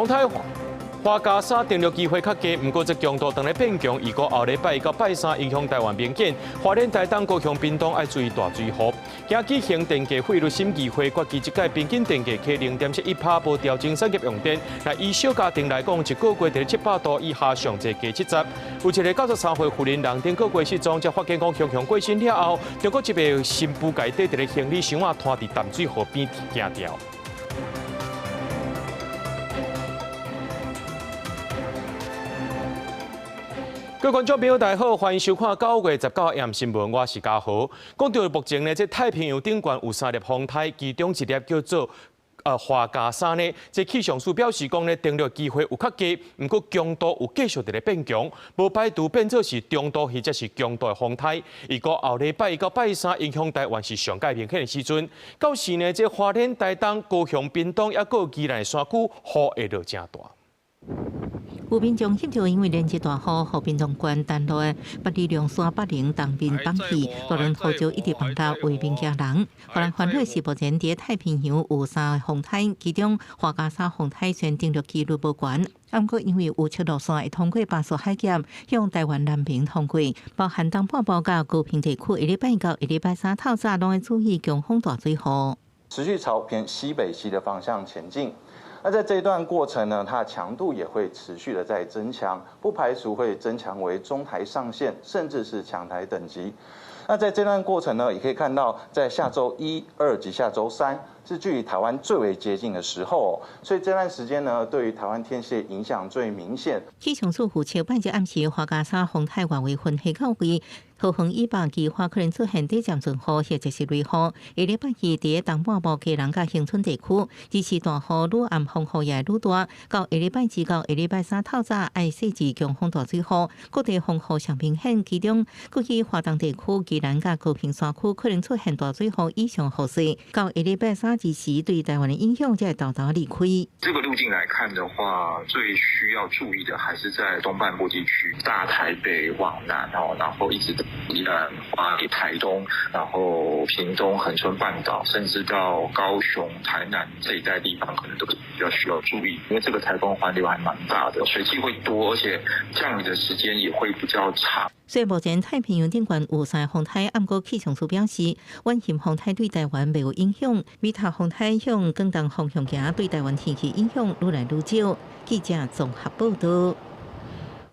台花加沙登陆机会较低，不过这强度当然变强，如果后礼拜到拜三影响台湾边境，花莲台东、高雄、屏东要注意大水雨。今季行电价汇率新机会，决计这届平均电价起0.71%，无调整产业用电。那以小家庭来讲，一个月在700度以下，上最加70。有一个93岁妇人人顶个月失踪，才发现讲雄雄过身了后，中国一名新妇家底在行李箱拖伫淡水河边行掉。各位观众朋友，大家好，欢迎收看9月19日新闻，我是嘉豪。讲到目前呢，这太平洋顶端有3粒风台，其中一粒叫做花加沙呢，这气象署表示讲呢，登陆机会有较低，不过强度有继续在变强，无排除变做是中度或者是强度的风台。如果后礼拜到拜三影响台湾是上界明显的时阵，到时呢，这花莲、台东、高雄、屏东也有宜兰山区雨会落真大。有民众翕到因为连日大雨，和屏东县淡落的八里凉山北岭东面放弃，大人号召一直放大为民家人。华人欢乐是目前伫太平洋有3个风台，其中花加沙风台虽登陆几率无悬，不过因为有七落山会通过巴蜀海峡向台湾南平通过，包含东半部甲高屏地区，一礼拜到一礼拜三透早拢会注意强风大水雨，持续朝偏西北西的方向前进。那在这一段过程呢，它的强度也会持续的在增强，不排除会增强为中台上线，甚至是强台等级。那在这段过程呢，也可以看到，在下周1、2及下周3是距离台湾最为接近的时候，所以这段时间呢，对于台湾天气影响最明显。气象署预测，半日暗时花加沙风台外围分下到位。桃园以北计划可能出现短暂阵雨，或者是雷雨。下礼拜二伫东半部基隆甲恒春地区，支持大雨愈暗风雨也愈大。到下礼拜2到下礼拜3透早，爱细致强风大水雨，各地风雨上明显。其中，估计华东地区、基隆甲高屏山区可能出现大水雨以上雨势。到下礼拜3之时，对台湾的影响才会到达离开。这个路径来看的话，最需要注意的还是在东半部地区，大台北往南然后一直到宜兰、花莲、台东，然后屏东、恒春半岛，甚至到高雄、台南这一带地方，可能都比较需要注意，因为这个台风环流还蛮大的，水汽会多，而且降雨的时间也会比较长。所以目前太平洋顶端有3个风台，不过气象署表示，远型风台对台湾没有影响，米塔风台向广东方向行，对台湾天气影响愈来愈少。记者综合报道。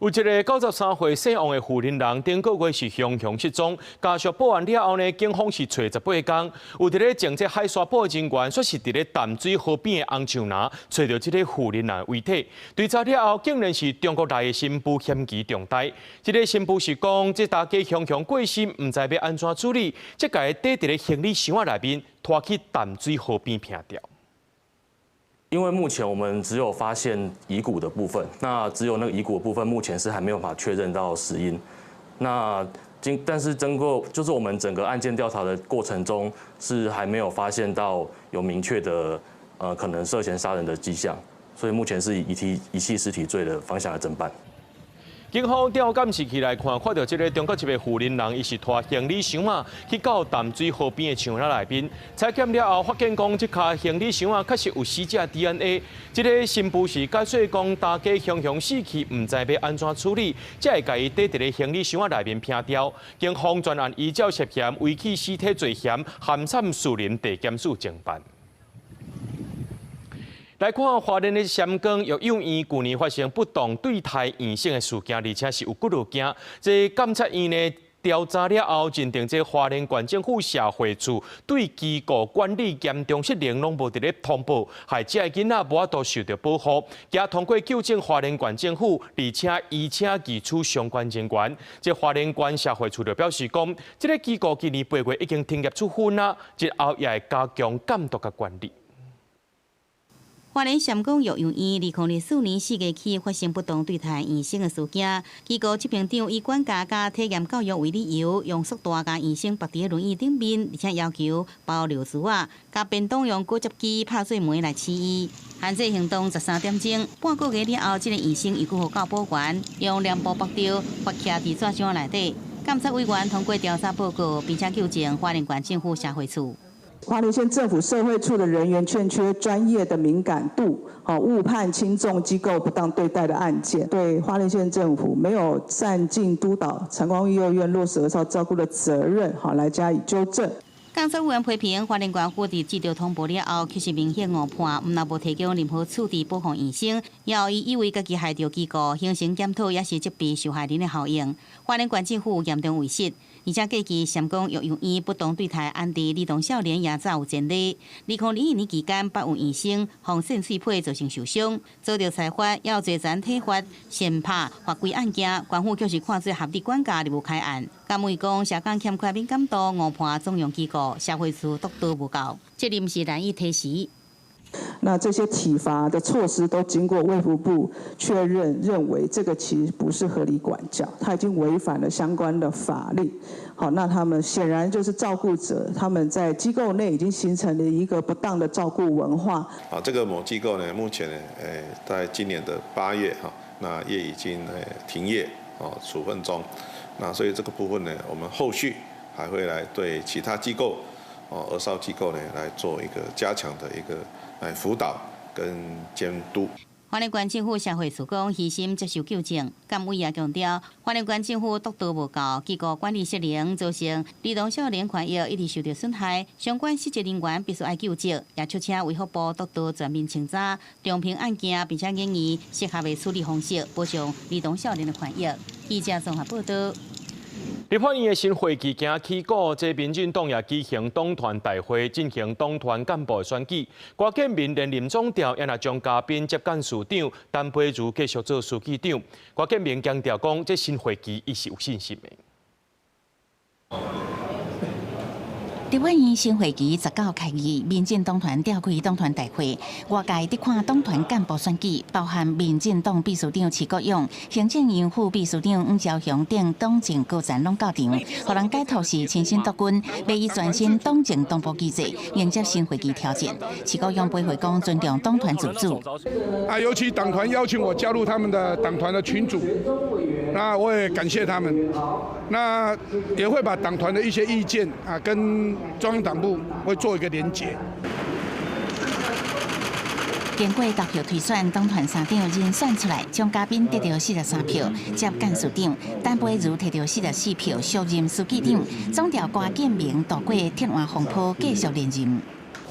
有一个93岁姓王的妇人人，顶个月是雄雄失踪，家属报案了后呢，警方是找18天，有伫咧前这海沙堡人员说是伫咧淡水河边的红树林找到这个妇人人遗体，调查了后，竟然是中国来的新妇嫌疑重大。这个新妇是讲，这大家雄雄过身，唔知要安怎处理，即个缀伫咧行李箱内面拖去淡水河边劈掉。因为目前我们只有发现遗骨的部分，那只有那个遗骨的部分，目前是还没有办法确认到死因。但是经过就是我们整个案件调查的过程中，是还没有发现到有明确的可能涉嫌杀人的迹象，所以目前是以遗弃尸体罪的方向来侦办。警方调监视器来看，看到这个中国一位妇人人，伊是拖行李箱去到淡水河边的树林内面，采检了后发现讲，这卡行李箱确实有死者 DNA。这个新妇是解说讲，大家雄雄死去，唔知要安怎处理，才会甲伊缀伫咧行李箱内面劈掉。警方专案依照涉嫌遗弃尸体罪嫌，函产树林地检署侦办。来看花莲的三江育幼院去年发生不当对待医生的事件，而且是有几路件。这监察院呢调查了后，认定这花莲县政府社会处对机构管理严重失灵，拢无伫咧通报，害这个囡仔无法度受到保护。也通过纠正花莲县政府，而且移请移除相关人员。这花莲县社会处就表示讲，这个机构今年8月已经停业处分啦，日后也会加强监督甲管理。花莲三江育幼院2004年4月起发生不当对待医生的事件，机构执行长以管家加体验教育为理由，用塑大甲医生绑伫轮椅顶面，而且要求包流珠加便当用果汁机拍碎门来饲伊。限制行动13点钟，半个月了后，这个医生又互教保员用脸部绑着，发徛伫纸箱内底。监察委员通过调查报告，并且纠正花莲县政府社会处。花莲县政府社会处的人员欠缺专业的敏感度，误判轻重机构不当对待的案件，对花莲县政府没有善尽督导长光育幼院落实儿少照顾的责任，来加以纠正。工作委员批评花莲县府伫接到通报了后，其实明显误判，毋但无提供任何处置保护医生，也有以为家己害着机构，形成检讨也是责备受害人的效应。花莲县政府严重违失。而且过去咸光育幼院不当对待安迪儿童少年也早有前例。2002年期间，8位医生防肾碎配造成受伤，遭到裁罚，也有侪层体罚、限拍、罚规案件。官府却是看做合理管教，而无开案。甘为讲社工欠缺敏感度，误判中央机构，社会处督导无够，责任是难以推辞。那这些体罚的措施都经过卫福部确认，认为这个其实不是合理管教，它已经违反了相关的法律。好，那他们显然就是照顾者，他们在机构内已经形成了一个不当的照顾文化。这个某机构呢，目前呢，在今年的8月那也已经停业处分中。那所以这个部分呢，我们后续还会来对其他机构儿少机构呢来做一个加强的一个辅导跟监督。花莲县政府社会处讲，虚心接受纠正。监委也强调，花莲县政府督导无够，机构管理失灵，造成儿童少年权益一直受到损害。相关失责人员必须要究责，也促请卫福部督导全面清查、重评案件，并且建议适合的处理方式，保障儿童少年的权益。记者综合报道。立法院的新会期行起过，这民进党也举行党团大会，进行党团干部选举。郭建民连任总调，也将嘉宾接干事长，陈培如继续做书记长。郭建民强调讲，这新会期伊是有信心的。立法院新会期19开议，民进党团召开党团大会，外界伫看党团干部选举，包含民进党秘书长徐国勇、行政院副秘书长黄朝雄等党政高层拢到场，互人解读是亲身督军，要以全新党政党部机制迎接新会期挑战。徐国勇背回讲尊重党团自主。尤其党团邀请我加入他们的党团的群组，那我也感谢他们。那也会把党团的一些意见跟中央党部会做一个连结。经过投票推选，党团3长人选出来，蒋嘉宾得到43票，接干事长；陈培如摕到44票，续任书记长。总调郭建民渡过铁腕风波，继续连任。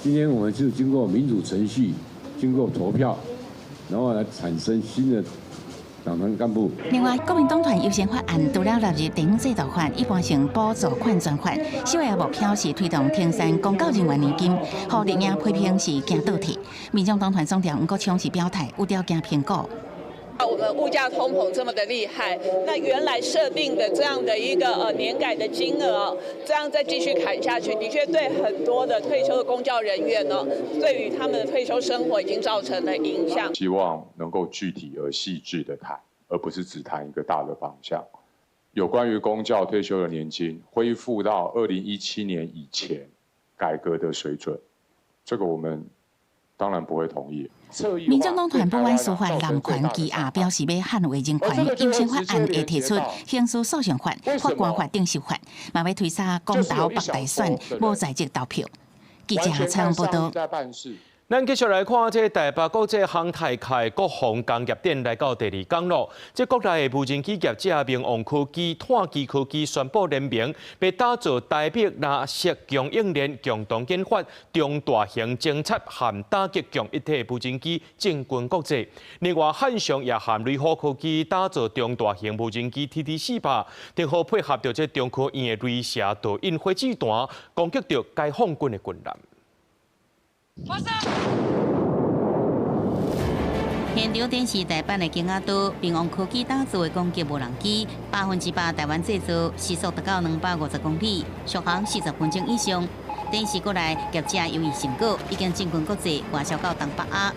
今天我们是经过民主程序，经过投票，然后来产生新的党团干部。另外，国民党团优先法案除了纳入地方制度法、一般性补助款专法，首要目标是推动停产公教人员年金，互立营批评是行倒退。民众党团总调不过强势表态，有条件评估。我们物价通膨这么的厉害，那原来设定的这样的一个年改的金额，这样再继续砍下去，的确对很多的退休的公教人员呢，对于他们的退休生活已经造成了影响。希望能够具体而细致的谈，而不是只谈一个大的方向。有关于公教退休的年金恢复到2017年以前改革的水准，这个我们当然不会同意。民众党团不管司法滥权羁押，表示要捍卫人权。优先法案会提出刑事诉讼法、法官法定修法，嘛要推查公投北大选无在籍投票。记者采访报道。咱继续来看，这台北国际航太界国防工业展来到第2天咯。这国内的无人机业者明王科技、碳基科技宣布联名，要打造台北纳涉供应链共同研发中大型侦察和打击共一体无人机进军国际。另外，汉翔也和瑞虎科技打造中大型无人机 TT400，正好配合着这中科院的雷射导引火箭弹，攻击着解放军的军舰。现场展示台版的金鸭刀，明王科技打造的攻击无人机，100%台湾制造，时速达到250公里，续航40分钟以上。展示国内业者优异成果，已经进军国际，外销到东北亚。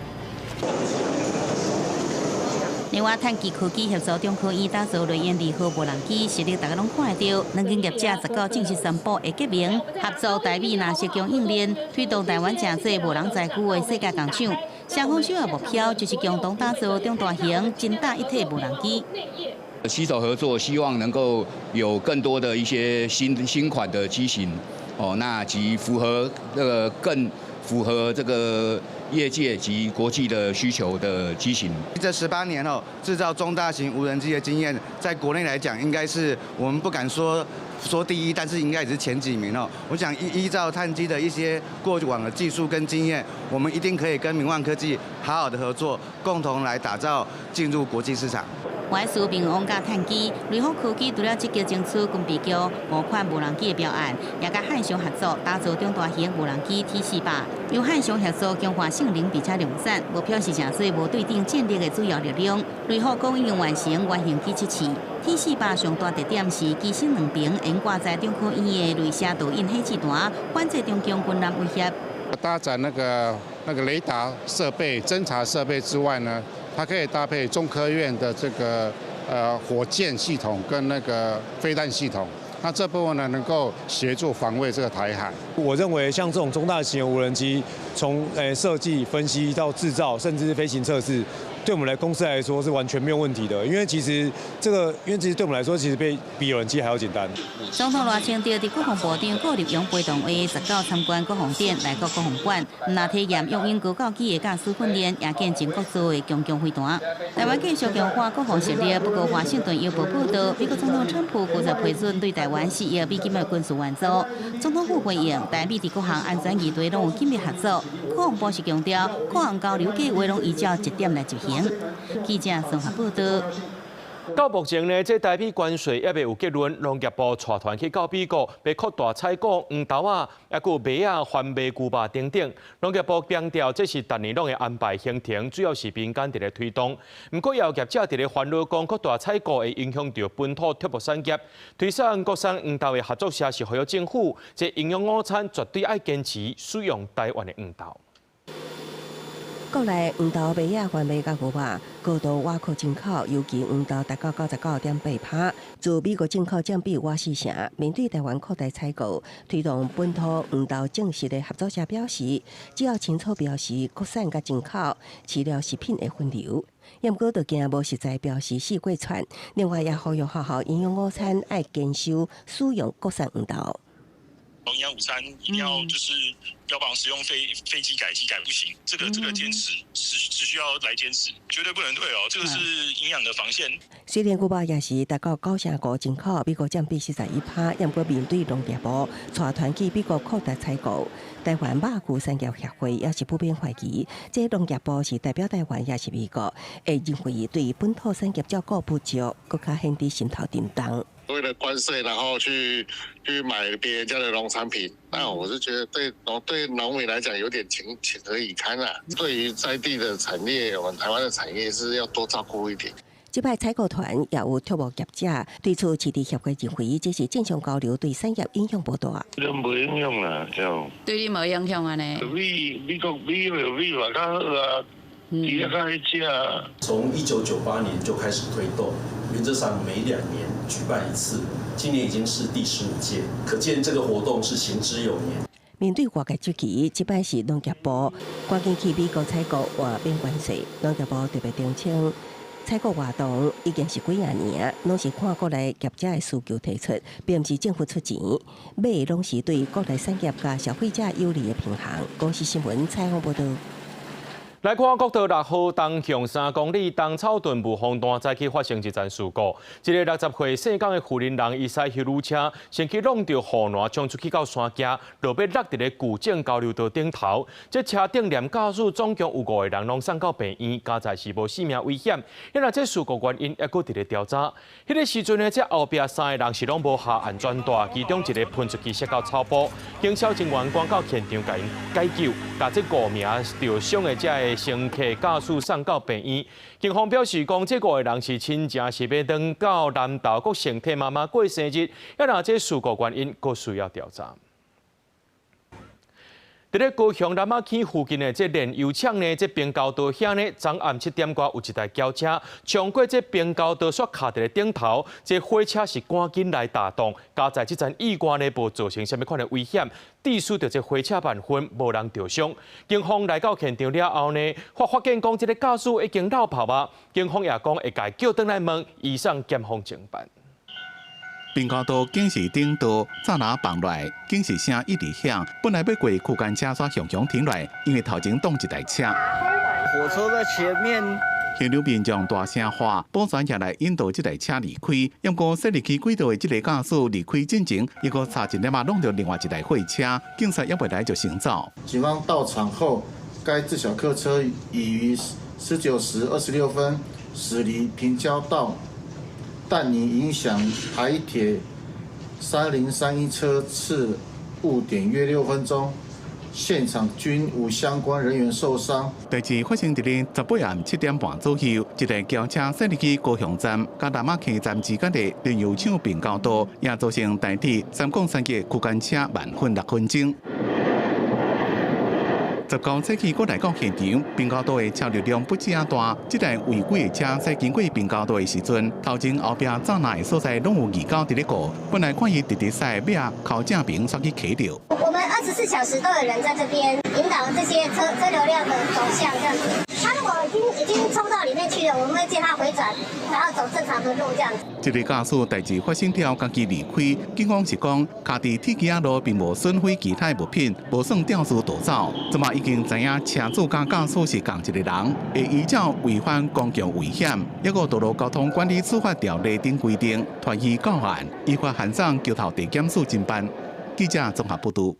另外，碳基科技协助中科院打造雷燕2号无人机，实力大家拢看得到。两间业者19正式宣布会结名，合作台美纳涉供应链，推动台湾真济无人在乎的世界工厂。双方首要目标就是共同打造中大型、精大一体无人机。携手合作，希望能够有更多的一些新款的机型，那及符合更符合这个业界及国际的需求的机型。这18年制造中大型无人机的经验，在国内来讲，应该是我们不敢说第一，但是应该也是前几名我想依照碳基的一些过往的技术跟经验，我们一定可以跟明万科技好好的合作，共同来打造进入国际市场。外事平王加碳基，瑞福科技除了积极争取军备局5款无人机的标案，也甲汉翔合作打造中大型无人机 T400，由汉翔协助强化性能并且量产，目标是城市无对顶建立的主要力量。瑞福讲已经完成原型机7次。T400上大特点是机身两边悬挂在中科院的镭射导引黑气弹，反制中共军舰威胁。搭载那个雷达设备、侦察设备之外呢，它可以搭配中科院的这个火箭系统跟那个飞弹系统。那这部分呢，能够协助防卫这个台海。我认为像这种中大型的无人机，从设计、分析到制造，甚至是飞行测试，对我们公司来说是完全没有问题的。因为其实对我们来说，其实比无人机还要简单。总统赖清德伫国防部长顾立勇陪同下19参观国防展、内国国防馆，那体验用因高教机的驾驶训练，也见证国造的强飞弹。台湾继续强化国防实力，不过华盛顿邮报报道，美国总统川普拒绝批准对台湾4亿美金的军事援助。总统府回应，台美伫各项安全议题拢有紧密合作。国防部是强调，各项交流计划拢依照1点来执行。记者综合报道。到目前呢，这台美关税也未有结论。农业部带团去到美国，被扩大采购黄豆啊，也有麦啊、番麦、牛肉等等。农业部强调，这是逐年拢会安排行程，主要是民间伫咧推动。不过，有业者伫咧烦恼讲，扩大采购会影响到本土畜牧产业。推产国产黄豆的合作社是呼吁政府，这营养午餐绝对要坚持使用台湾的黄豆。国内黄豆、麦芽、番麦、甲牛肉高度外口进口，尤其黄豆达到99.8%，自美国进口占比约4成。面对台湾扩大采购，推动本土黄豆正式的合作社表示，只要清楚表示国产甲进口饲料食品的分流。也毋过，就惊无实在表示四过串。另外，也呼吁学校营养午餐爱坚守使用国产黄豆。营养午餐一定要就是标榜使用非机改不行，这个坚持只需要来坚持，绝对不能退哦，这个是营养的防线。虽然牛肉也是达到9.5%进口，美国占比41%，也毋过面对农业部带团去美国扩大采购，台湾肉牛产业协会也是普遍怀疑，这农业部是代表台湾也是美国，会认为对本土产业照顾不足，更加显得心头叮当。为了关税，然后去买别人家的农产品，那我是觉得对农民来讲有点情何以堪啊。对于在地的产业，我们台湾的产业是要多照顾一点。这摆采购团也有畜牧业者对此市场协会认为，这是正常交流，对产业影响不大。都无影响啦，就对你无影响啊呢？美国有美嘛较好啊。从1998年就开始推动，原则上每2年举办一次，今年已经是第15届，可见这个活动是行之有年。面对外界质疑，这摆是农业部赶紧去美国采购换免关税，农业部特别澄清，采购活动已经是几啊年，拢是看国内业者的需求提出，并不是政府出钱，买的拢是对国内产业甲消费者有利的平衡。公司新闻采访报道。来看国道6号东向3公里东草屯雾峰段早起发生一件事故，一个60岁姓江的妇人人伊驶休旅车，先去弄到护栏，冲出去到山脚，落尾落伫咧古井交流道顶头。这车顶连驾驶总共有5个人拢送到病院，加在是无性命危险。因为这事故原因还佫伫咧调查。迄个时阵呢，这后壁3个人是拢无下安全带，其中一个喷出去摔到草坡，经消警员赶到现场甲因解救，把这5名受伤的这乘客驾驶送到病院。警方表示，讲这5个人是亲情，是要登到南投国乘客妈妈过生日，要拿这事故原因，佫需要调查。伫咧高雄南仔坑附近的这炼油厂呢，这边高道遐呢，昨暗7点多有一台轿车冲过这边高道煞卡伫咧顶头，这火车是赶紧来打动，加在这阵意外呢，无造成什么款的危险。致使着这火车万分，无人受伤。警方来到现场了后呢，发现讲这个驾驶已经落跑啊。警方也讲会甲叫转来问，移送检方侦办。并高道警示顶道栅栏放来，警示声一直响。本来要过区间车煞向向停来，因为头前挡一台车。火车在前面。现场民众大声喊，保全也来引导这台车离开。不过驶入去轨道的这个驾驶离开进前，一个差一点嘛弄到另外一台货车，警察也未来就行走。警方到场后，该自小客车已于19时26分驶离平交道，但因影响台铁3031车次误点约6分钟。现场均无相关人员受伤。代志发生伫咧18暗7点半左右，一台轿车驶入去高雄站、甲南马溪站之间的连油厂并交道，也造成台铁3.3节区间车慢分6分钟。19早起，我来到现场，并交道的车流量不止啊大。这台违规的车在经过并交道的时阵，头前后壁栅栏的所在拢有二狗伫咧顾。本来看伊直直驶尾啊，靠正平煞去卡着。我们24小时都有人在这边引导这些车流量的走向，这样子。他如果已经冲到里面去了，我们会借他回转，然后走正常的路这样子。这个驾驶代志发生后，家己离开。警方是讲，卡伫铁轨路并无损毁其他物品，无算肇事逃走。这嘛已经知影车主甲驾驶是同一个人，会依照违反公共危险，抑个道路交通管理处罚条例等规定，传起告案，依法函上桥头地检署侦办。记者综合报道。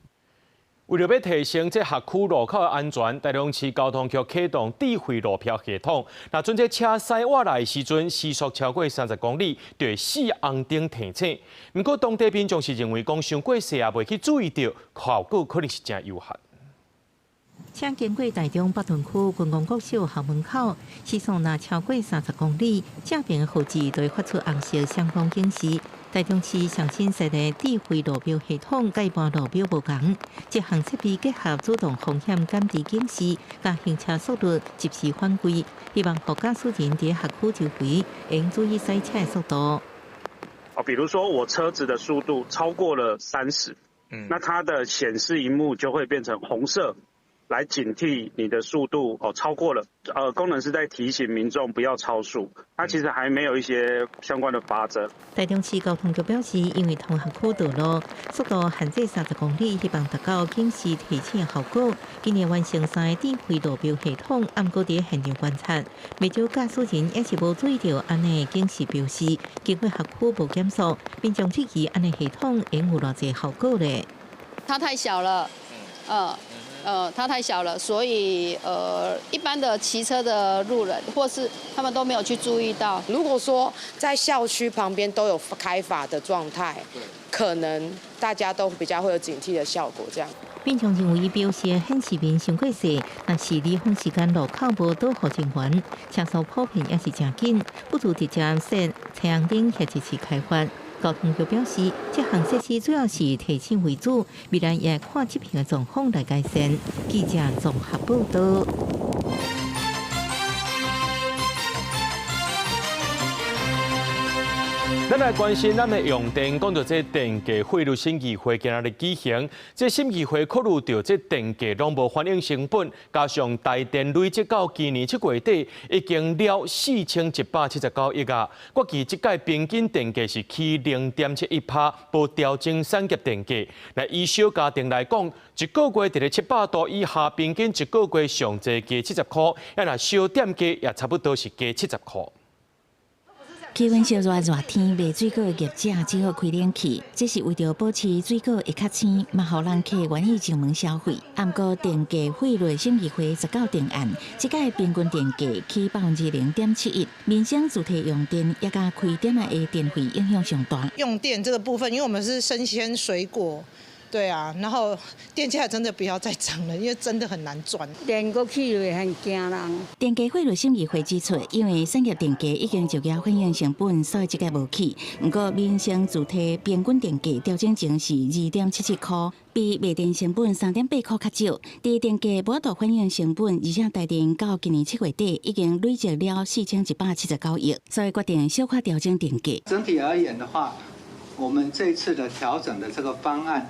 为了要提升这辖区路口的安全，台中市交通局启动智慧路票系统。那准这车驶外来的时阵，时速超过30公里，就会4红灯提醒。不过当地民众是认为讲伤过细也未去注意到，效果可能是真有限。请经过台中北屯区军工国小校门口，时速若超过30公里，正边后置就会发出红色闪光警示。台中市上新设的智慧路标系统，甲一般路标无同，这项设备结合主动风险减低警示，加行车速率及时反馈，希望让驾驶人伫辖区周围应注意塞车的速度。比如说我车子的速度超过了30，那它的显示萤幕就会变成红色。来警惕你的速度超过了，功能是在提醒民众不要超速。它其实还没有一些相关的法则。台中市交通局表示，因为同辖区道路速度限制30公里，希望达到警示提醒的效果。今年完成3个智慧路标系统，按过伫现场观察，未少驾驶人也是无注意到安尼警示标示，经过辖区无减速，民众质疑安尼系统应有偌济效果咧？它太小了，它太小了，所以一般的骑车的路人或是他们都没有去注意到。如果说在校区旁边都有开法的状态，可能大家都比较会有警惕的效果。这样。民众认为标示显示面伤过细，但是离峰时间路口无导航人员，车速普遍也是真紧，不如直接设车红灯或者是开发。交通局表示，这项设施主要是提醒为主，未来也看这边的状况来改善。记者综合报道。咱来关心咱的用电，讲到这电价汇率审议会今日举行，这审议会考虑到这电价拢无反映成本，加上台电累积到今年7月底已经了4179亿啊。国际这届平均电价是起0.71%，无调整产业电价。那以小家庭来讲，一个月伫咧700度以下，平均一个月上济加70块，也若小店价也差不多是加70块。气温烧热，热天卖水果的业者只好开冷气，这是为着保持水果会较鲜，嘛互人客愿意上门消费。不过电价汇率审议会19定案，这届平均电价起0.71%，民生主体用电也甲开店的电费影响上大。用电这个部分，因为我们是生鲜水果。对啊，然后电价真的不要再涨了，因为真的很难赚。电价起落很惊人。电价汇率审议会指出，因为产业电价已经就业反映成本，所以这个无起。不过民生主体平均电价调整前是2.77块，比卖电成本3.8块较少。第电价无度反映成本，而且台电到今年7月底已经累积了4179亿，所以决定小可调整电价。整体而言的话，我们这一次的调整的这个方案。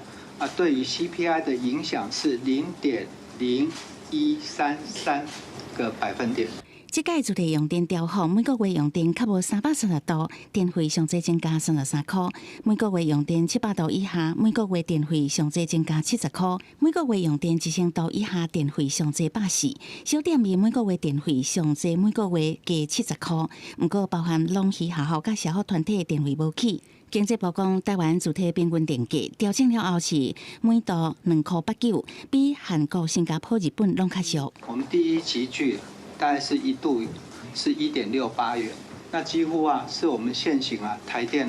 对于 CPI 的影响是0.0133个百分点。即届主题用电调幅每个月用电较无330度，电费上最增加33块；每个月用电700度以下，每个月电费上最增加70块；每个月用电1000度以下，电费上最140。小店面每个月电费上最每个月加70块，毋过包含农渔学校甲社福团体电费无起。经济部讲，台湾主体平均电价调整了后是每度2块89，比韩国、新加坡、日本拢较俗。我们第一级距大概是1度是1.68元，那几乎是我们现行台电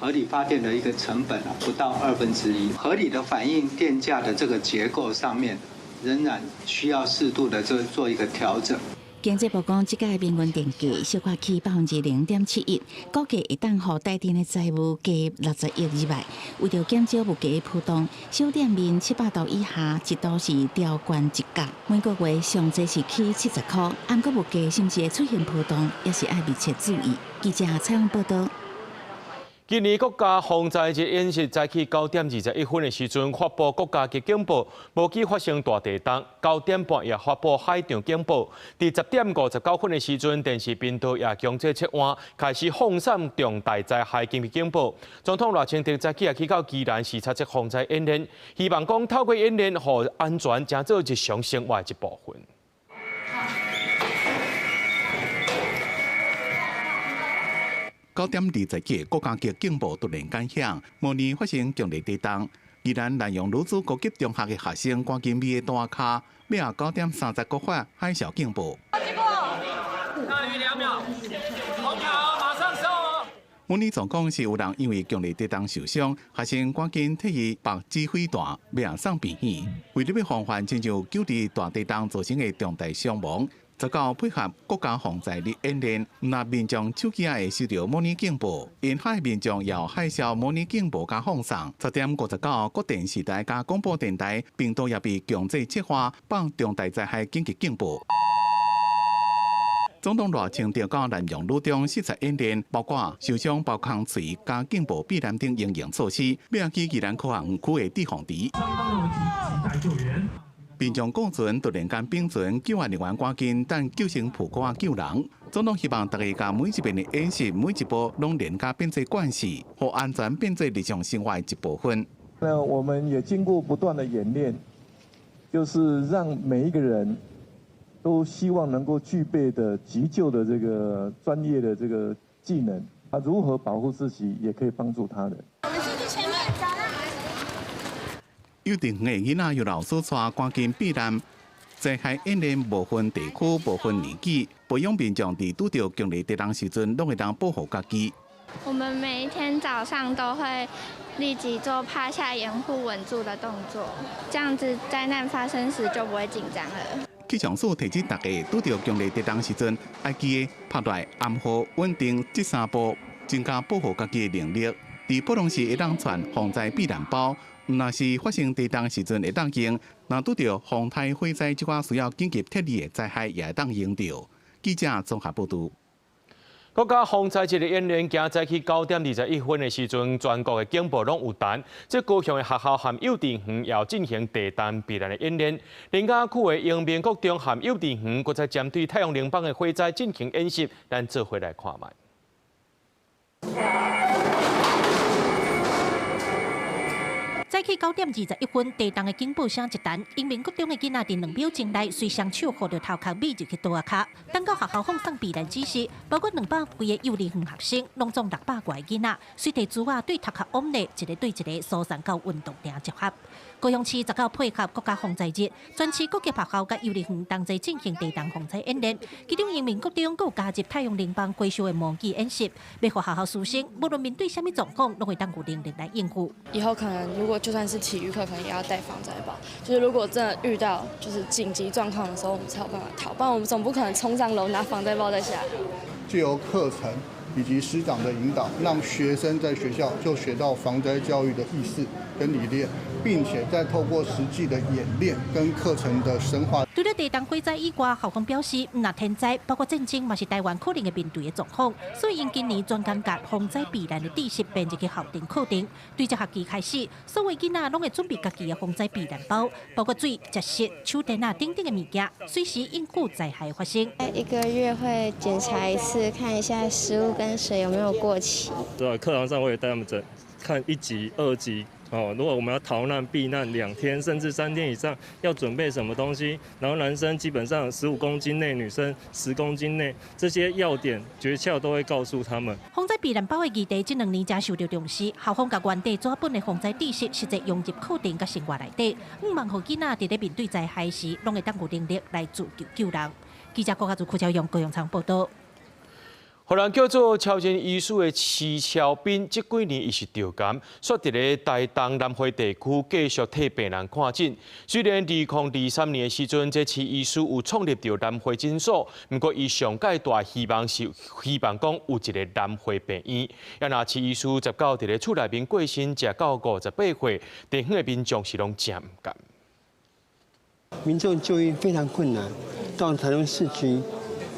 合理发电的一个成本不到1/2，合理的反映电价的这个结构上面，仍然需要适度的做一个调整。经济部讲，即届平均电价小可起0.71%，估计会当互台电的债务加60亿以外。为着减少物价的波动，小店面700度以下一度是调悬1角，每个月上最是起70块。按过物价是毋是会出现波动，也是爱密切注意。记者采访报道。今年国家防灾日演习早起9点21分的时阵，发布国家级警报，无记发生大地震。9点半也发布海上警报。伫10点59分的时阵，电视频道也强制切换，开始放送重大灾害警报。总统赖清德早起也去到宜兰视察这防灾演练，希望讲透过演练，互安全成做日常生活的一部分。9点20几，国家级警报突然间响，模拟发生强烈地震。宜兰南洋女子高级中学的学生赶紧米的大卡，要9点39发海啸警报。大于2秒，红考马上收。模拟状况是有人因为强烈地震受伤，学生赶紧替伊绑指挥弹，要送病院。为了要防范亲像9日大地震造成的重大伤亡。19配合国家防灾日演练，那民众手机会收到模拟警报，沿海民众要海啸模拟警报加放送。10点59，各电视台加广播电台频道也被强制切换放重大灾害紧急警报。总统赖清德到南洋女中视察演练，包括受伤包空锤加警报避难等应用措施，要去宜兰科学园区的地防敌。民众共存突然间冰存，救援人员赶紧等救生扑过救人。总统希望大家甲每一遍的演习，每一步拢连加变做惯习，和安全变做日常生活的一部分。那我们也经过不断的演练，就是让每一个人都希望能够具备的急救的这个专业的这个技能，如何保护自己，也可以帮助他人。我们先去前面走啦。幼稚园的囡仔由老师带赶紧避难。灾害演练部分地区、部分年纪，培养民众伫拄到强烈地震时阵，拢会当保护家己。我们每一天早上都会立即做趴下掩护稳住的动作，这样子灾难发生时就不会紧张了。气象署提醒大家，拄到强烈地震时阵，要记得拍来安好、稳定这3步，增加保护家己的能力。伫普通时会当传防灾避难包。若是发生地震时阵会当用，若拄到风台火灾即款需要紧急撤离的灾害，也会当用到。记者综合报道。国家防灾日的演练，今早起9点21分的时阵，全国的警报拢有弹。即高雄的学校和幼稚园也进行地震避难的演练。林家区的迎民国中和幼稚园，搁再针对太阳能板的火灾进行演习，咱做回来看卖。早起9点21分，地震的警报声一弹，迎民国中的囡仔伫2秒钟内，随双手扶着头壳尾入去大卡。等到学校放送避难指示，包括200几个幼儿园学生，拢总600多个囡仔，随地珠啊对头壳往内，一个对一个疏散到运动场集合。高雄市19配合国家防灾日，全市各级学校甲幼儿园同齐进行地震防灾演练。其中迎民国中阁有加入太阳能板回收的模拟演习，要让学校师生无论面对什么状况，拢会当有能力来应付。以后可能如果就算是体育课，可能也要带防灾包。就是如果真的遇到就是紧急状况的时候，我们才有办法逃，不然我们总不可能冲上楼拿防灾包再下来。借由课程以及师长的引导，让学生在学校就学到防灾教育的意识跟理念，并且再透过实际的演练跟课程的深化。除了地动火灾以外，校方表示，那天灾包括战争，也是台湾可能会面对的状况，所以因今年专感觉防灾避难的知识变一个校定课程。对这学期开始，所有囡仔拢会准备家己的防灾避难包，包括水、食食、手电啊等等的物件，随时应付灾害发生。1个月会检查一次，看一下食物跟水有没有过期。对，课堂上我也带他们看1级、2级。如果我们要逃难避难2天甚至3天以上，要准备什么东西？然后男生基本上15公斤内，女生10公斤内，这些要点诀窍都会告诉他们。防灾避难包的议题这2年才受到重视，校方甲原地纸本的防灾知识实际融入课程甲生活内底，希望让囡仔伫咧面对灾害时，拢会当有能力来自救救人。记者郭家祖、柯超勇、高永昌报道。互人叫做超前医师的施超斌，这几年伊是调监，却伫咧台东南回地区继续替病人看诊。虽然2023年的时阵，这施医师有创立着南回诊所，不过伊上界大希望讲有一个南回病院。也若施医师19伫咧厝内面过身，食到58岁，地方的民众是拢真唔甘。民众就医非常困难，到台中市区，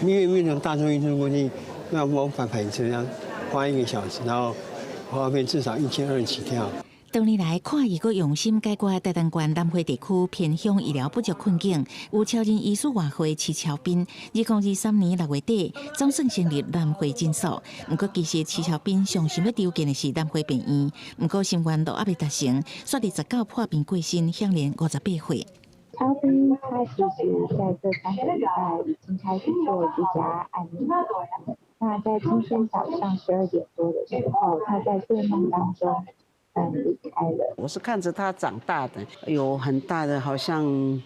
因为从大众运输过去。那往返排车要花1个小时，然后花费至少1200起跳。多年来，看伊个用心解决台东县南回地区偏乡医疗不足困境，有超前医师外汇施超斌，2023年6月底总算成立南回诊所。不过，其实施超斌上想要筹建的是南回病院，不过心愿都还未达成，所以19破病过身，享年58岁。超斌他其实在这3个礼拜已经开始做居家安宁。那在今天早上12点多的时候，他在睡梦当中离开了。我是看着他长大的，有很大的好像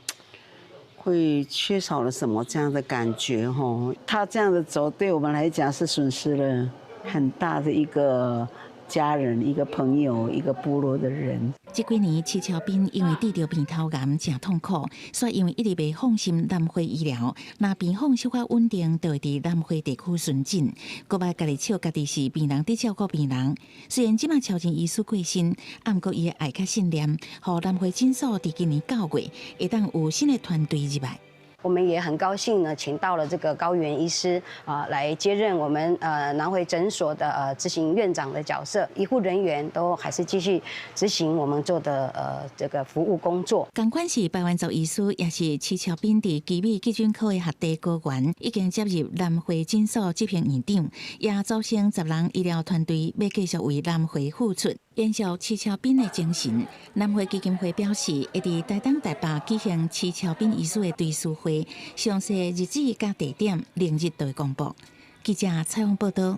会缺少了什么这样的感觉哈。他这样的走，对我们来讲是损失了很大的一个家人、一个朋友、一个部落的人。这几年，施超斌因为得着鼻头癌，真痛苦，所以因为一直未放心南回医疗，那病况小可稳定，就会伫南回地区巡诊。搁摆家己笑家己是病人伫照顾病人。虽然即马超前医师过身，不过伊的爱甲信念，互南回诊所伫今年9月会当有新的团队入来。我们也很高兴呢，请到了这个高原医师来接任我们南回诊所的执行院长的角色，医护人员都还是继续执行我们做的这个服务工作。同款是台湾族医师，也是施超斌伫基美基准科的学弟高原，已经接入南回诊所执行院长，也组成10人医疗团队，要继续为南回付出。延续施超斌的精神，南回基金会表示，会伫台东、台北举行施超斌医师的追思会，详细日子甲地点另日都会公布。记者采访报道。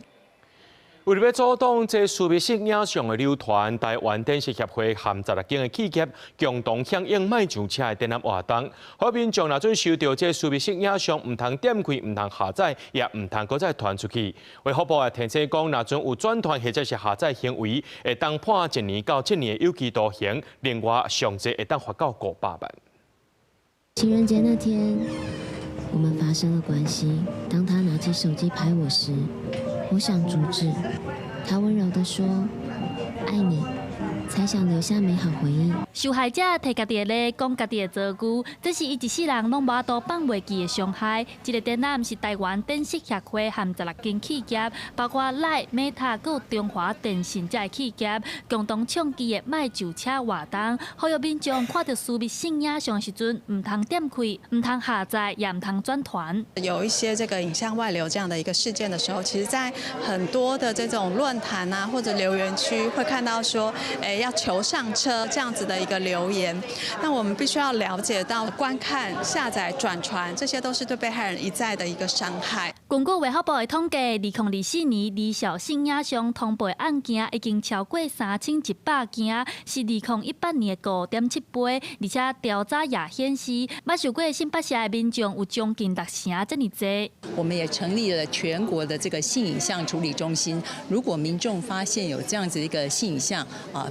为了要阻挡这私密性影像的流传，台湾电视协会含16间的企业共同响应卖上车的电缆活动，好民众若准收到这私密性影像，唔通点开，唔通下载，也唔通再传出去。卫福部也提醒讲，若准有转传或者是下载行为，会当判1年到7年的有期徒刑，另外上济会当罚到500万。情人节那天，我们发生了关系。当他拿起手机拍我时，我想阻止，他温柔地说：“爱你。”才想留下美好回忆。受害者摕家己的咧讲家己的遭遇，这是伊一世人拢无都放袂记的伤害。这个展览是台湾电视协会含16间企业，包括赖、Meta 佮中华电信这企业共同创基的卖酒车活动，呼吁民众看到私密性影像时阵，唔通点开，唔通下载，也唔通转传。有一些这个影像外流这样的一个事件的时候，其实在很多的这种论坛啊或者留言区会看到说，要求上车这样子的一个留言。那我们必须要了解到，观看、下载、转传，这些都是对被害人一再的一个伤害。根据卫福部的统计，2024年离小性影像通报案件已经超过3100件，是2018年的5.7倍，而且调查也显示，捌受过性剥削的民众有将近60%这么多。我们也成立了全国的这个性影像处理中心，如果民众发现有这样子一个性影像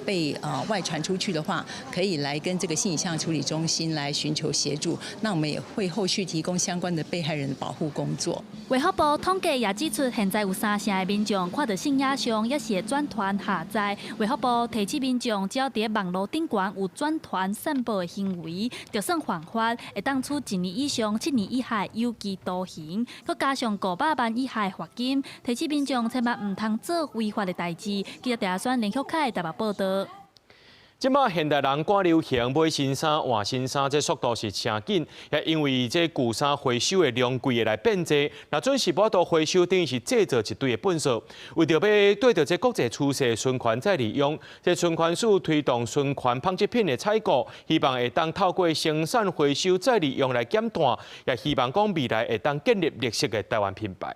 被外传出去的话，可以来跟这个性影像处理中心来寻求协助。那我们也会后续提供相关的被害人的保护工作。卫福部统计也指出，现在有3成的民众看到性影像，也是会转传下载。卫福部提醒民众，只要伫网络顶悬有转传散布的行为，就算犯法，会当处1年以上7年以下有期徒刑，佮加上500万以下罚金。提醒民众千万唔通做违法的代志。记者陈选连续凯台北报道。即马现代人赶流行买新衫、换新衫，这速度是诚紧，也因为这旧衫回收的量贵会来变济，若准是无度回收，等于是制造一堆的粪扫。为着要对着这国际趋势循环再利用，这循环署推动循环纺织品的采购，希望会当透过生产回收再利用来减碳，也希望讲未来会当建立绿色的台湾品牌。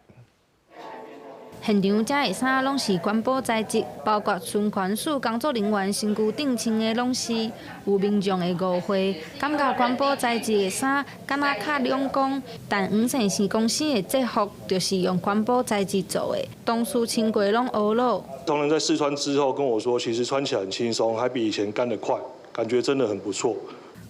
现场遮的衫拢是环保材质，包括循环署工作人员身躯顶穿的拢是。有民众的误会，感觉环保材质的衫敢若较两光，但黄线是公司的制服就是用环保材质做的，当初穿过拢乌落。同仁在试穿之后跟我说，其实穿起来很轻松，还比以前干得快，感觉真的很不错。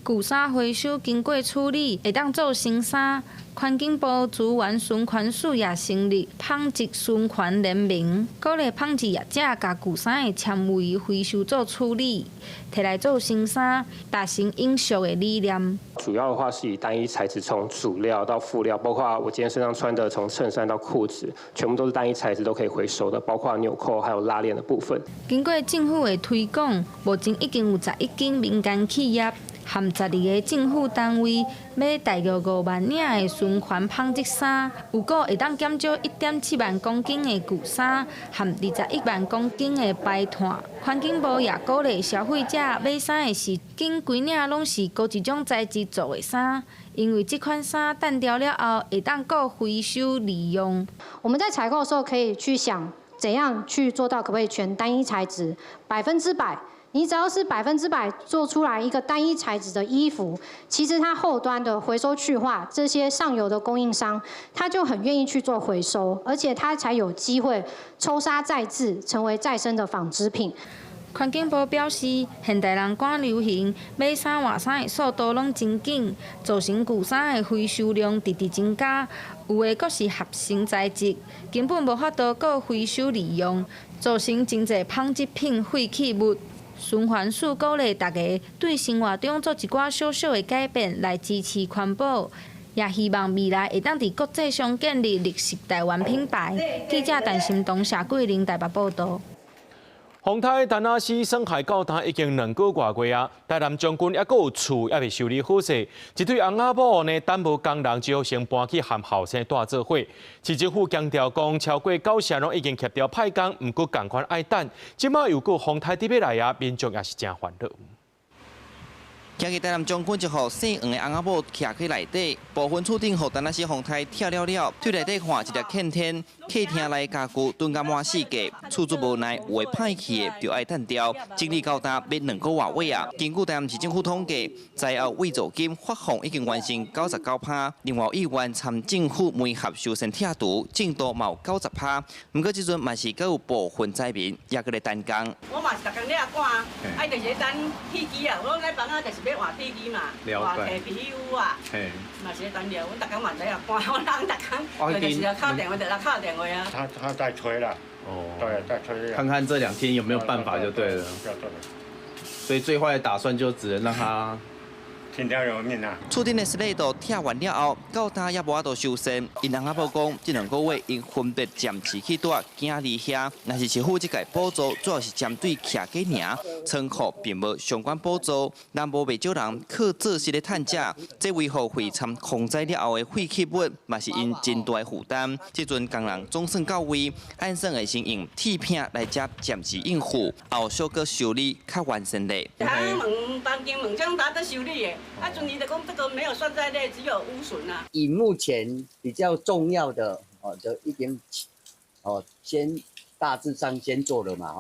旧衫回收经过处理，会当做新衫。环境部资源循环署也成立纺织循环联盟，鼓励纺织业者把旧衫的纤维回收做处理，摕来做新衫，达成永续的理念。主要的话是以单一材质，从主料到副料，包括我今天身上穿的，从衬衫到裤子，全部都是单一材质都可以回收的，包括纽扣还有拉链的部分。经过政府的推广，目前已经有11间民间企业。含12个政府单位买大约5万领的循环纺织衫，有个会当减少1.7万公斤的旧衫，含21万公斤的排碳。环境部也鼓励消费者买衫的时，紧规领拢是高一种材质做的衫，因为这款衫单掉了后会当够回收利用。我们在采购的时候可以去想，怎样去做到可不可以全单一材质100%。你只要是100%做出来一个单一材质的衣服，其实它后端的回收去化，这些上游的供应商，他就很愿意去做回收，而且他才有机会抽纱再制，成为再生的纺织品。环境部表示，现代人赶流行，买衫换衫的速度拢真紧，造成旧衫的回收量直直增加。有的阁是合成材质，根本无法度搁回收利用，造成真侪纺织品废弃物。循环署鼓励大家对生活中做一寡小小的改变，来支持环保，也希望未来会当伫国际上建立绿色台湾品牌。记者陈心东、谢桂玲台北报道。洪台丹阿市生害到达已经2个月过啊，台南将军还阁有厝还未修理好势，一对翁仔某呢，等无工人只好先搬去和后生住做伙。市政府强调讲，超过9成拢已经协调派工，毋过共款爱等。即马又过洪台伫要来啊，民众也是真烦恼。今日台南将军一户姓黄的翁仔某徛去内底，部分厝顶互丹那市风台拆了，对内底看一粒欠天，客厅内家具囤甲满世界，厝主无奈有会歹去的就爱单调，整理到达要2个月尾啊。根据台南市政府统计，灾后慰助金发放已经完成99%，另外议员参政府媒合修身贴图进度嘛有90%，不过即阵嘛是阁有部分灾民也搁咧单工。我嘛是逐工咧赶，爱就是等飞机啊，我咧房啊就是。要换飞机嘛，换提皮肤啊，嘛是单料。我逐工晚在啊，赶，我人逐工就是要敲电话，就来敲电话啊。他在催了，对，在催。看看这2天有没有办法就对了。所以最坏的打算就只能让他。天条有命啊！厝顶的室内都拆完了后，到他也无法度修缮。因翁仔某讲，这2个月因分别暂时去住囝儿遐，若是市府这个补助，主要是针对徛家尔，仓库并无相关补助，但无袂少人靠做事的趁食，这维护费参控灾了后的废弃物，嘛是因真大的负担。这阵工人总算到位，按算会先用铁片来遮暂时应付，后续搁修理较完善嘞。房间门将打得修理的。啊，准你的工这个没有算在内，只有污损啊。以目前比较重要的的一点，先大致上先做了嘛，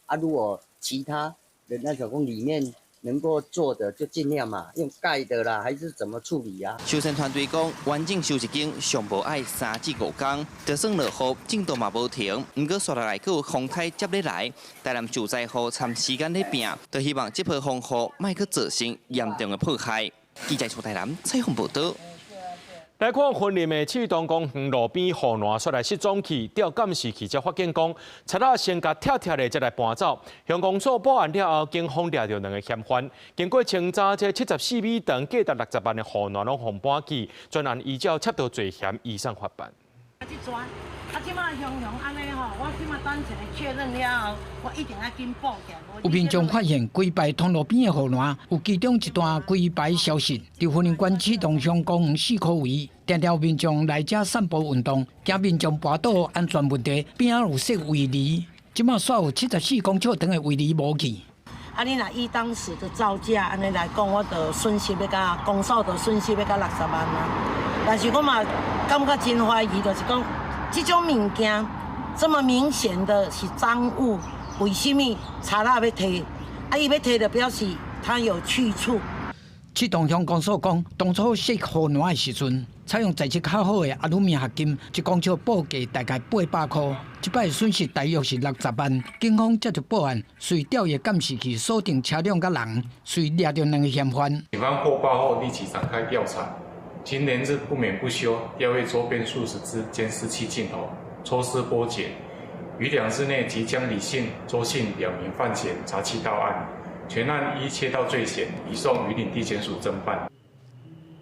啊，如果其他的那种里面能够做的就尽量嘛，用盖的啦，还是怎么处理啊？修缮团队讲，完整修一间上无爱3至5天，就算落雨，进度嘛无停。不过刷落来佫有风台接咧来，台南受灾户参时间咧拼，就希望这波风雨莫佫造成严重的迫害。记者出台南采访报道。来看云林的启东公园路边护栏出来失踪器、吊监视器，才发现讲，贼仔先甲拆拆的才来搬走。乡公所报案了后，警方抓到2个嫌犯。经过清查，这74米长、价值60万的护栏拢互搬去，专案依照窃盗罪嫌移送法办。即马雄安尼吼，我即马等一下确认了后，我一定要紧报警。有民众发现规排通路边的护栏有其中一段规排消失，伫云林县启东乡公园4棵位，常常有民众来遮散步运动，惊民众跋倒安全问题，边仔有设围篱，即马煞有74公尺长的围篱无去。啊，你若以当时的造价安尼来讲，我的损失要甲公司的损失要甲60万啊。但是我嘛感觉真怀疑，就是讲。这种物件这么明显的是赃物，为什么查拉要摕？啊，伊要摕就表示他有去处。启东乡公所讲，当初设护栏的时阵，采用材质较好的阿鲁米合金，1公尺报价大概800块，这摆损失大约是60万。警方接到报案，随调阅监视器锁定车辆甲人，随抓到2个嫌犯。警方获报后立即展开调查。今连日不眠不休，调阅周边数十支监视器镜头，抽丝剥茧，于2日内即将李姓、周姓2名犯嫌查缉到案，全案依窃盗罪嫌移送云林地检署侦办。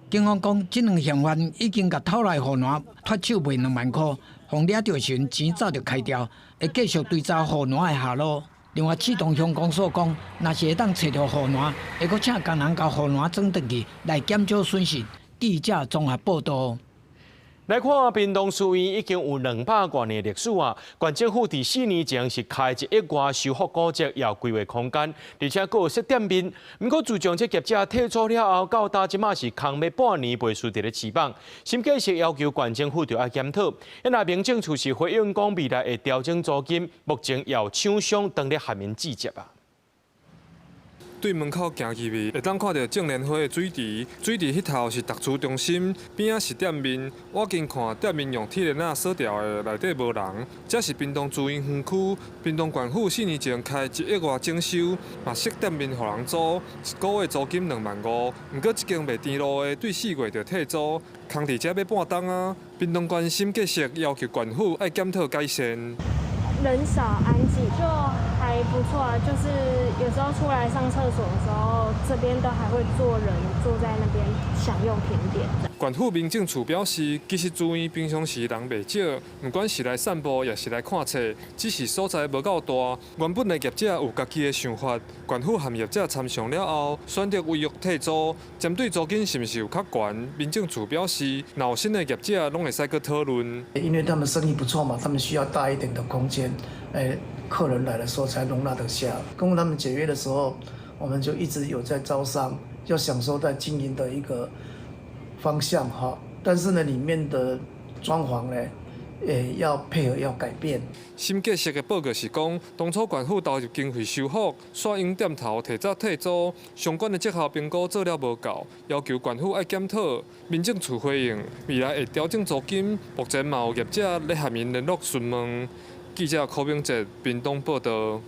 警方讲，这2个嫌犯已经甲偷来护栏脱手卖2万块，互抓到时钱早就开掉，会继续追查护栏的下落。另外，启东乡公所讲，若是会当找到护栏，会阁请工人甲护栏装转去，来减少损失。记者综合报道。来看屏东市院已经有200多年历史啊！县政府伫4年前是开1亿外修复古迹，也规划空间，而且佫有设店面。不过自从这业者退出了后，到今即马是空要半年，袂输伫咧翅膀。新建设要求县政府就要检讨。因内民政处是回应讲，未来会调整租金，目前要厂商当咧下面季节啊。对门口行去咪，会当看到正莲花的水池，水池迄头是特殊中心，边仔是店面。我近看店面用铁链锁掉的，内底无人。这是屏东自营园区，屏东县府4年前开1亿外整修，嘛设店面互人租，1个月租金2万5。不过这间袂甜路的，对4月就退租，空伫遮要半冬啊。屏东县新建设要求县府爱检讨改善。人少安静，就还不错啊。就是有时候出来上厕所的时候，这边都还会坐人坐在那边享用甜点。县府民政处表示，其实自院平常时人袂少，不管是来散步也是来看册，只是所在无够大。原本的业者有家己的想法，县府和业者参详了后，选择违约退租。针对租金是不是有较悬，民政处表示，若有新的业者，拢会使去讨论。因为他们生意不错嘛，他们需要大一点的空间。客人来的时候才容纳得下。跟他们解约的时候，我们就一直有在招商，要享受在经营的一个方向哈。但是呢，里面的装潢呢，要配合要改变。新建设的报告是讲，当初县府投入经费修复，煞因店头提早退租，相关的绩效评估做了无够，要求县府爱检讨。民政处回应，未来会调整租金，目前嘛有业者咧下面联络询问。记者柯明哲，屏东报道。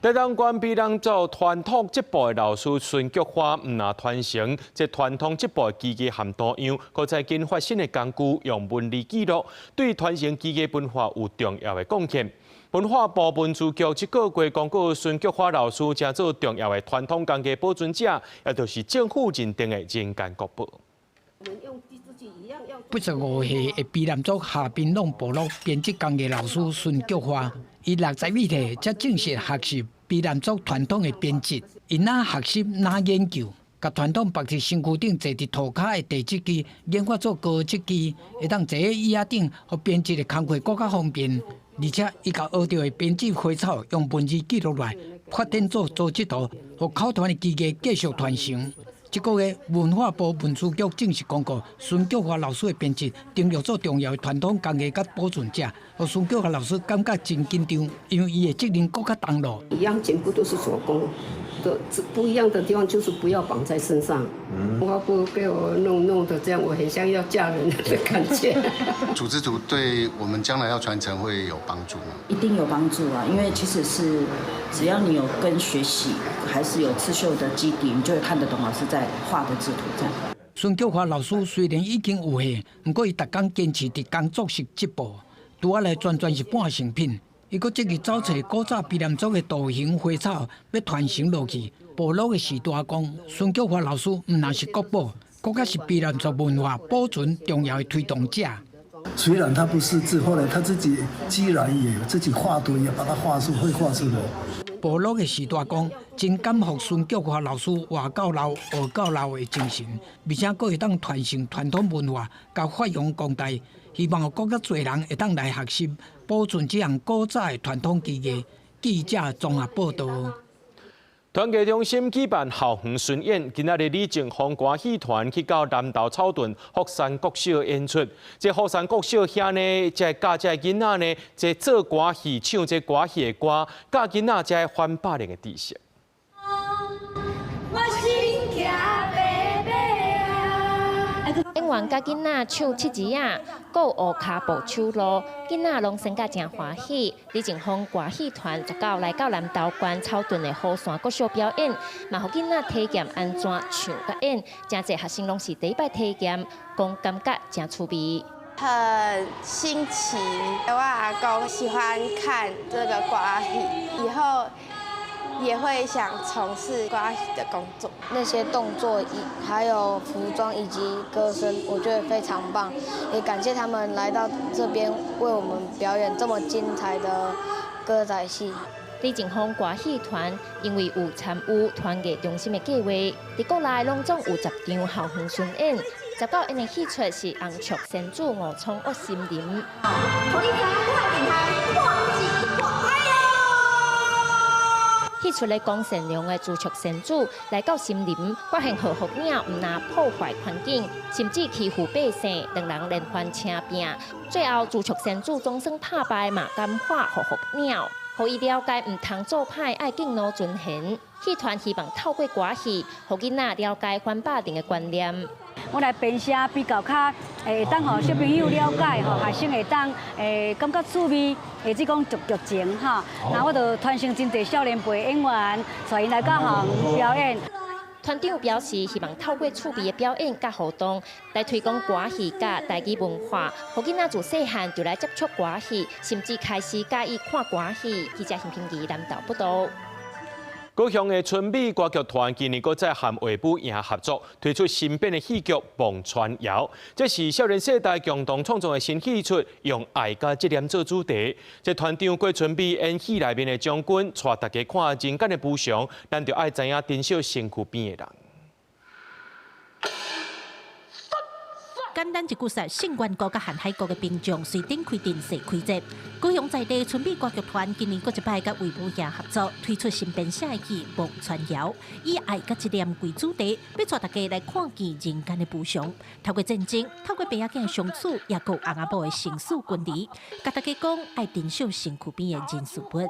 台东县美人组传统织布的老师孙菊花，唔拿传承这传统织布的机器含多样，搁再研发新的工具，用文字记录，对传承机器文化有重要的贡献。文化部文资局这个月公告，孙菊花老师正做重要的传统工艺保存者，也就是政府认定的人间国宝。85岁的卑南族下滨浪部落编织工艺老师孙菊花，伊62岁才正式学习卑南族传统的编织，伊哪学习哪研究，甲传统白铁身躯顶坐伫涂骹的地织机研发做高织机，会当坐喺椅仔顶，互编织的工课更加方便。而且伊甲学到的编织花草用文字记录来，发展做组织图，互考团的机器继续传承。这个月，文化部文资局正式公告，孙菊花老师的编辑登录做重要的传统工艺甲保存者，让孙菊花老师感觉真紧张，因为伊的责任更加重了。一样全部都是手工的，不一样的地方就是不要绑在身上。我不给我弄的这样，我很像要嫁人的感觉。组织图对我们将来要传承会有帮助吗？一定有帮助啊，因为其实是只要你有跟学习，还是有刺绣的基底，你就会看得懂老师在画的制图这样。孙菊华老师虽然已经有岁，不过伊逐工坚持伫工作室织布，拄仔来全是半成品。伊阁积极找找古早避难族的图形花草，要传承落去。部落的时代讲，孙菊华老师毋但是国宝，更加是避难族文化保存重要的推动者。虽然他不识字，后来他自己居然也有自己画图，也把它画出来。部落的时代讲，真感服孙菊华老师活到老学到老的精神，而且佫会当传承传统文化，甲发扬光大。希望有更加侪人会当来学习，保存这项古早的传统技艺。记者综合报道。团结中心举办校园巡演，今仔日李正峰歌戏团去到南投草屯福山国小演出。这福山国小遐呢，这教这囡仔呢，这做歌戏、唱这歌戏的歌，教囡仔这反霸凌的知识。演员甲囡仔唱七字啊，阁有学骹步手路，囡仔拢生甲真欢喜。李正峰歌戏团19来到南投县草屯的福山国小表演，嘛互囡仔体验安怎唱甲演，真侪学生拢是第一摆体验，讲感觉真趣味。很新奇，我阿公喜欢看这个歌戏，以后也会想从事歌戏的工作。那些动作还有服装以及歌声，我觉得非常棒。也感谢他们来到这边为我们表演这么精彩的歌仔戏。李正峰歌戏团因为有参与团结中心的计划，伫国内拢总有10场校园巡演。19演的戏出是红雀仙子吴聪恶心林。戏出来讲善良的朱雀仙子来到森林，发现好福鸟唔拿破坏环境，甚至欺负百姓，两人连番请拼。最后朱雀仙子总算打败嘛，感化好福鸟，互伊了解唔通做歹，爱敬老尊贤。戏团希望透过歌戏，互囡仔了解反霸凌的观念。我来编写比较较会当互小朋友了解吼，学生会当感觉趣味，或者讲剧情哈。那我就传承真侪少年辈演员，带因来到校表演。团长表示，希望透过趣味的表演甲互动，来推广歌戏甲台语文化，互囡仔自细汉就来接触歌戏，甚至开始喜意看歌戏。记者邢平仪南投报道。高雄的春美歌剧团今年搁再和画舞营合作，推出新编的戏剧《忘川谣》。这是少年世代共同创作的新戏出，用爱甲责任做主题。这团长郭春美演戏内面的将军，带大家看人间的无常，咱就爱知影珍惜身躯边的人。简单一句说，圣元国甲韩海国的兵将随顶开电视开节。高雄在地春美歌剧团今年搁一摆甲魏武营合作，推出新编写的戏《忘川谣》，以爱甲责任为主题，要带大家来看见人间的无常。透过战争，透过爸仔囝的相处，也有翁仔某的生死分离，甲大家讲爱珍惜身躯边的人事物。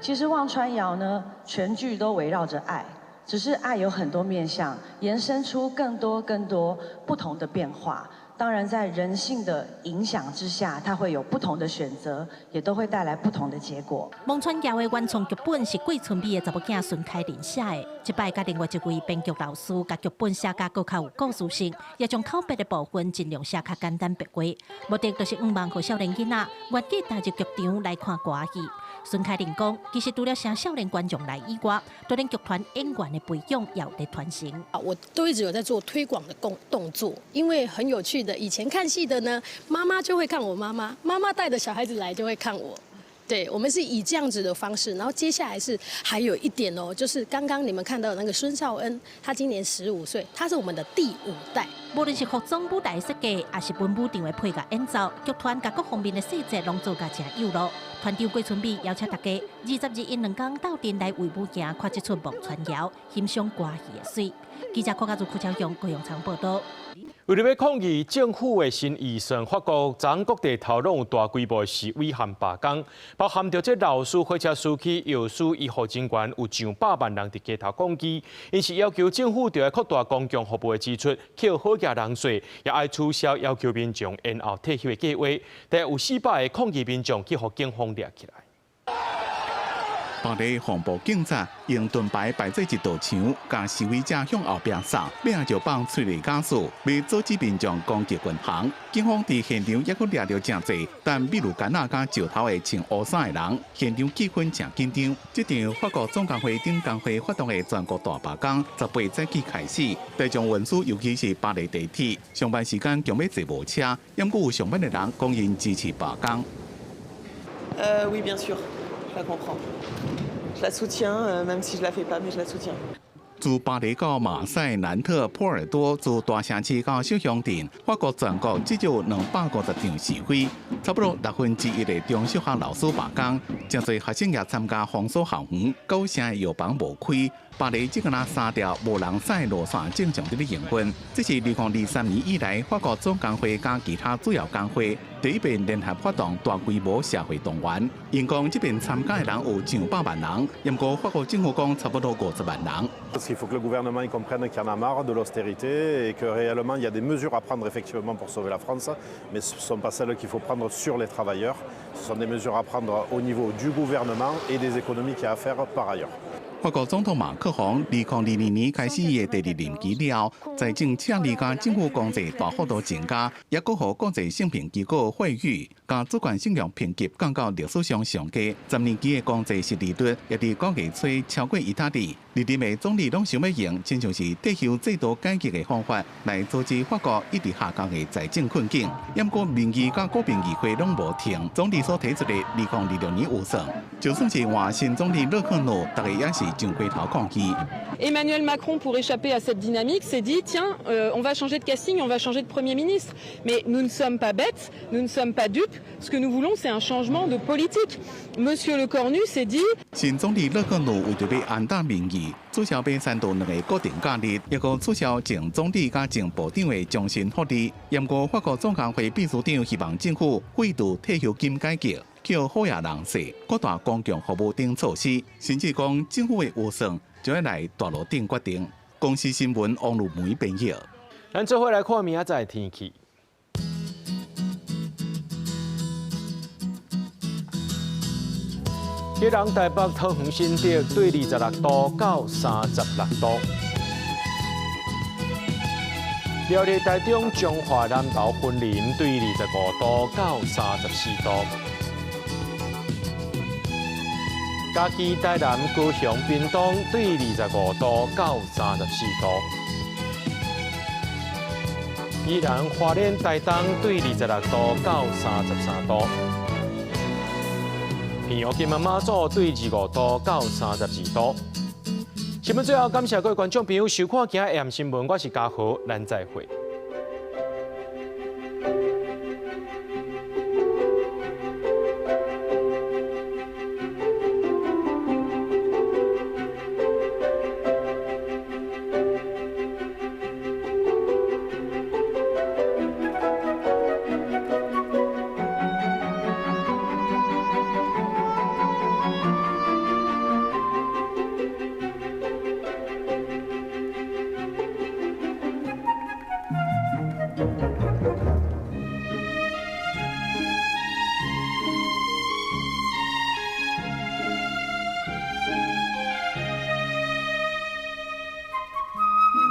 其实《忘川谣》呢，全剧都围绕着爱，只是爱有很多面向，延伸出更多不同的变化。当然，在人性的影响之下，它会有不同的选择，也都会带来不同的结果。《忘川谣》的原创剧本是桂春美的查某囝孙凯琳写的，这摆甲另外一位编剧老师甲剧本写甲更较有故事性，也将口白的部分尽量写较简单白话，目的就是希望互少年囡仔愿意踏入剧场来看歌戏。孙凯琳讲，其实除了写少年观众来以外，对咱剧团演员的培养也有在传承。我都一直有在做推广的动作，因为很有趣的。以前看戏的呢，妈妈就会看我妈妈，妈妈带着小孩子来就会看我。对，我们是以这样子的方式，然后接下来是还有一点哦，就是刚刚你们看到的那个孙少恩，他今年15岁，他是我们的第5代。无论是服装舞台设计，还是文武场的配乐演奏，剧团甲各方面的细节拢做甲真有路。团长郭春美邀请大家22日因2天斗阵来魏武营看这出《忘川谣》，欣赏歌戏的水。记者郭家族、邱超勇、高永昌报道。为了要抗议政府的新预算，法国全国地头拢有大规模示威和罢工，包含着这老师火车司机药师医护人员有上百万人伫街头抗议，因是要求政府要扩大公共服务的支出，扣好价人税，也爱取消要求民众延后退休的计划。但有400个抗议民众去互警方抓起来。巴黎防暴警察用盾牌摆做一道墙，将示威者向后边送，尾就放催泪ga术，为阻止民众攻击军方。警方伫现场也阁抓到真侪，但比如干那甲石头的穿乌衫的人，现场气氛正紧张。这场法国总工会顶工会发动的全国大罢工，18早起开始，大众运输尤其是巴黎地铁，上班时间强要坐无车，因故有上班的人公因支持罢工。Oui, bien sûr. Je la comprends. Je la soutiens, même si je la fais pas, mais je la soutiens. 自巴黎到马赛、南特、波尔多，自大城市到小乡镇，法国全国至少250场示威，差不多1/6的中小学老师罢工，真侪学生也参加封锁校园，9成的药房无开。巴黎只敢若3条无人驶路线正常伫咧营运，这是2023年以来法国总工会加其他主要工会第一遍联合发动大规模社会动员。因讲这边参加的人有上百万人，不过法国政府讲差不多50万人。Parce qu'il faut que le gouvernement y comprenne qu'il y en a marre de l'austérité et que réellement il y a des mesures à prendre effectivement pour sauver la France, mais ce ne sont pas celles qu'il faut prendre sur les travailleurs. Ce sont des mesures à prendre au niveau du gouvernement et des économies qu'il y a à faire par ailleurs. 法国总统马克龙2022年开始的第2任期了，财政赤字甲政府公债大幅度增加，也搁互国际信评机构惠誉，甲主权信用评级降到历史上上低。10年期的公债息利率也伫9月初超过意大利。历任的总理拢想要用，亲像是退休制度改革的方法来阻止法国一直下降的财政困境。不过民意甲国民议会拢无停，总理所提出的2026年预算，就算是换新总理勒克努，大家也是上街头抗议。Emmanuel Macron, pour échapper à cette dynamique, s'est dit tiens, on va changer de casting, on va changer de Premier ministre. Mais nous ne sommes pas bêtes, nous ne sommes pas dupes. Ce que nous voulons, c'est un changement de politique. Monsieur Le Cornu s'est dit 新总理勒克努为着要安定民意，取消被3度2个固定假日，也个取消前总理甲前部长的终身福利。不过法国总工会秘书长希望政府废除退休金改革。叫好亚人士扩大公共服务等措施，甚至讲政府的预算就要来大路顶决定。公司新闻网络媒编译。咱做伙来看明仔载天气。吉隆台北桃园新竹对26度到36度。苗栗台中彰化南投云林对25度到34度。嘉义台南高雄屏东对25度到34度。宜兰花莲台东对26度到33度。平阳金门马祖对25度到32度。新闻最后，感谢各位观众朋友收看今日AM新闻，我是嘉豪，咱再会。